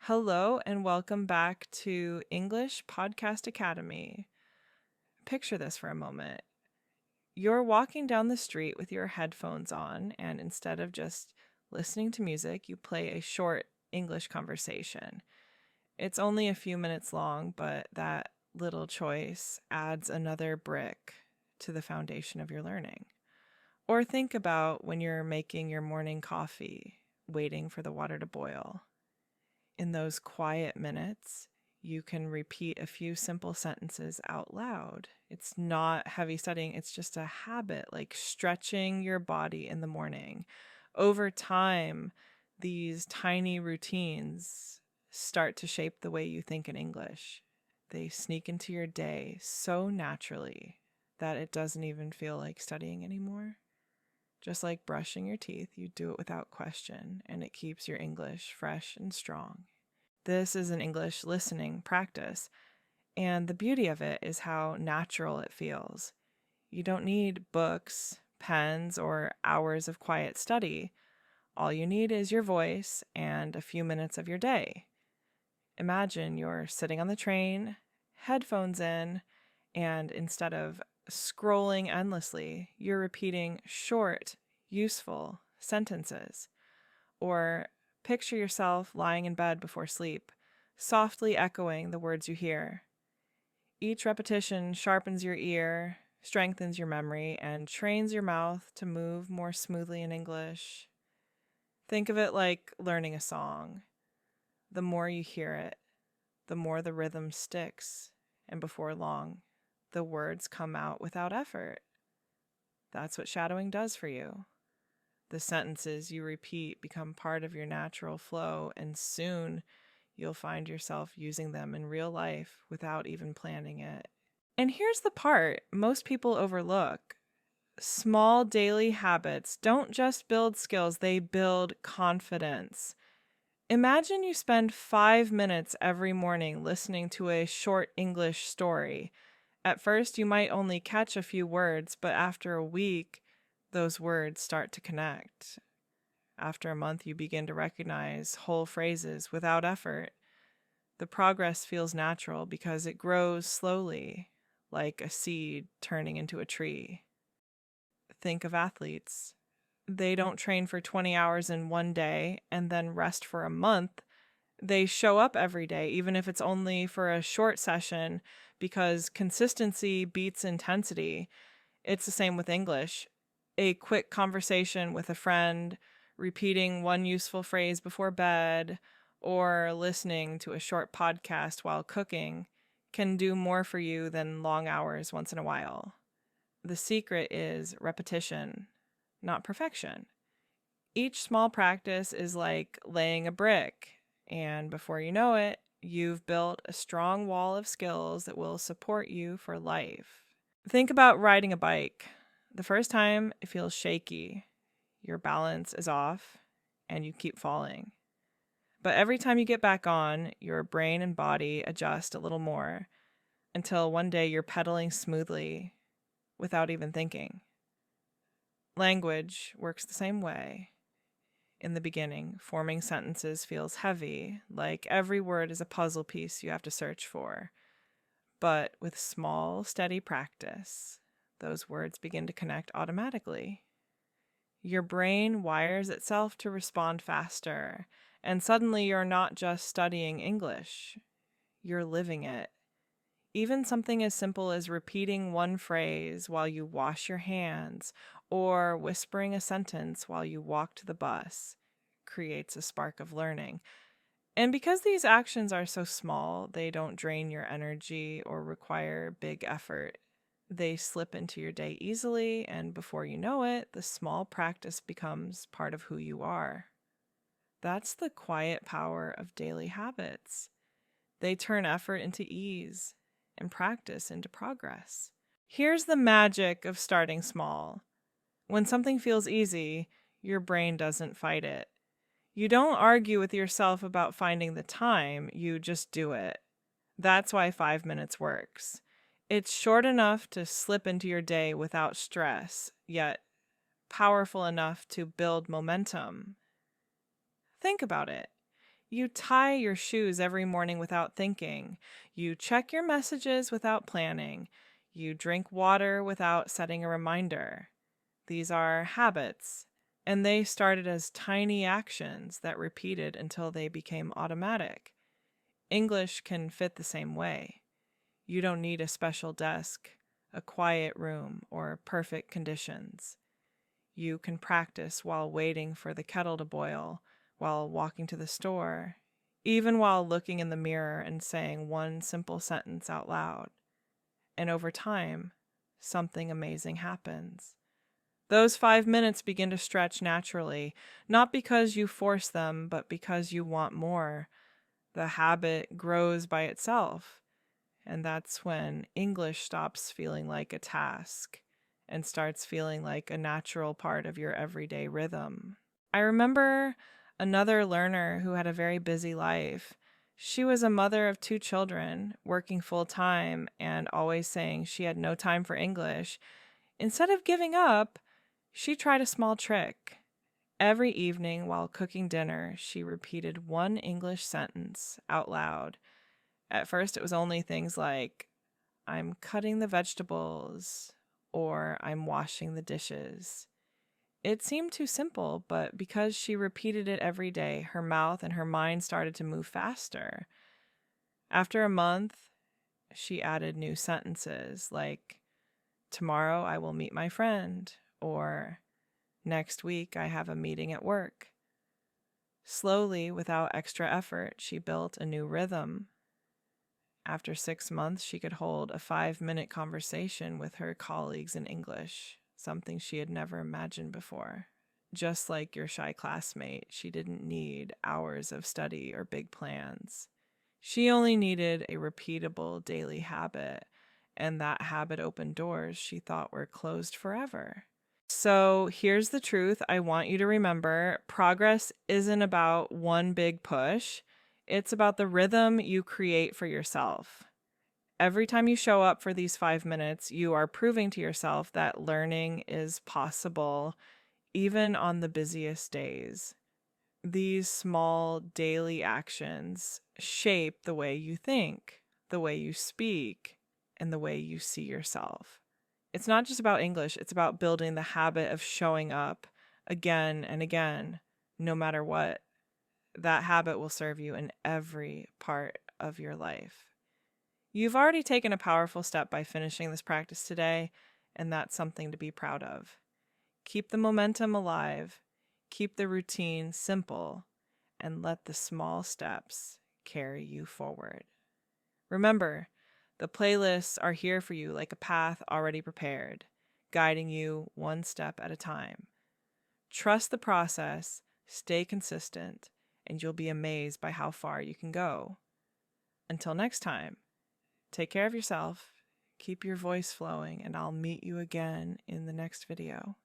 Hello and welcome back to English Podcast Academy. Picture this for a moment. You're walking down the street with your headphones on, and instead of just listening to music, you play a short English conversation. It's only a few minutes long, but that little choice adds another brick to the foundation of your learning. Or think about when you're making your morning coffee, waiting for the water to boil. In those quiet minutes, you can repeat a few simple sentences out loud. It's not heavy studying, it's just a habit, like stretching your body in the morning. Over time, these tiny routines start to shape the way you think in English. They sneak into your day so naturally that it doesn't even feel like studying anymore. Just like brushing your teeth, you do it without question, and it keeps your English fresh and strong. This is an English listening practice, and the beauty of it is how natural it feels. You don't need books, pens, or hours of quiet study. All you need is your voice and a few minutes of your day. Imagine you're sitting on the train, headphones in, and instead of scrolling endlessly, you're repeating short, useful sentences. Or picture yourself lying in bed before sleep, softly echoing the words you hear. Each repetition sharpens your ear, strengthens your memory, and trains your mouth to move more smoothly in English. Think of it like learning a song. The more you hear it, the more the rhythm sticks, and before long, the words come out without effort. That's what shadowing does for you. The sentences you repeat become part of your natural flow, and soon you'll find yourself using them in real life without even planning it. And here's the part most people overlook. Small daily habits don't just build skills, they build confidence. Imagine you spend 5 minutes every morning listening to a short English story. At first, you might only catch a few words, but after a week, those words start to connect. After a month, you begin to recognize whole phrases without effort. The progress feels natural because it grows slowly, like a seed turning into a tree. Think of athletes. They don't train for 20 hours in one day and then rest for a month. They show up every day, even if it's only for a short session, because consistency beats intensity. It's the same with English. A quick conversation with a friend, repeating one useful phrase before bed, or listening to a short podcast while cooking can do more for you than long hours once in a while. The secret is repetition, not perfection. Each small practice is like laying a brick, and before you know it, you've built a strong wall of skills that will support you for life. Think about riding a bike. The first time, it feels shaky. Your balance is off, and you keep falling. But every time you get back on, your brain and body adjust a little more until one day you're pedaling smoothly without even thinking. Language works the same way. In the beginning, forming sentences feels heavy, like every word is a puzzle piece you have to search for. But with small, steady practice, those words begin to connect automatically. Your brain wires itself to respond faster, and suddenly you're not just studying English, you're living it. Even something as simple as repeating one phrase while you wash your hands or whispering a sentence while you walk to the bus creates a spark of learning. And because these actions are so small, they don't drain your energy or require big effort. They slip into your day easily, and before you know it, the small practice becomes part of who you are. That's the quiet power of daily habits. They turn effort into ease and practice into progress. Here's the magic of starting small. When something feels easy, your brain doesn't fight it. You don't argue with yourself about finding the time, you just do it. That's why 5 minutes works. It's short enough to slip into your day without stress, yet powerful enough to build momentum. Think about it. You tie your shoes every morning without thinking. You check your messages without planning. You drink water without setting a reminder. These are habits, and they started as tiny actions that repeated until they became automatic. English can fit the same way. You don't need a special desk, a quiet room, or perfect conditions. You can practice while waiting for the kettle to boil, while walking to the store, even while looking in the mirror and saying one simple sentence out loud. And over time, something amazing happens. Those 5 minutes begin to stretch naturally, not because you force them, but because you want more. The habit grows by itself. And that's when English stops feeling like a task and starts feeling like a natural part of your everyday rhythm. I remember another learner who had a very busy life. She was a mother of 2 children, working full time, and always saying she had no time for English. Instead of giving up, she tried a small trick. Every evening while cooking dinner, she repeated one English sentence out loud. At first, it was only things like, I'm cutting the vegetables, or I'm washing the dishes. It seemed too simple, but because she repeated it every day, her mouth and her mind started to move faster. After a month, she added new sentences like, tomorrow I will meet my friend, or next week I have a meeting at work. Slowly, without extra effort, she built a new rhythm. After 6 months, she could hold a 5-minute conversation with her colleagues in English, something she had never imagined before. Just like your shy classmate, she didn't need hours of study or big plans. She only needed a repeatable daily habit, and that habit opened doors she thought were closed forever. So here's the truth I want you to remember. Progress isn't about one big push. It's about the rhythm you create for yourself. Every time you show up for these 5 minutes, you are proving to yourself that learning is possible, even on the busiest days. These small daily actions shape the way you think, the way you speak, and the way you see yourself. It's not just about English, it's about building the habit of showing up again and again, no matter what. That habit will serve you in every part of your life. You've already taken a powerful step by finishing this practice today, and that's something to be proud of. Keep the momentum alive, keep the routine simple, and let the small steps carry you forward. Remember, the playlists are here for you like a path already prepared, guiding you one step at a time. Trust the process, stay consistent, and you'll be amazed by how far you can go. Until next time, take care of yourself, keep your voice flowing, and I'll meet you again in the next video.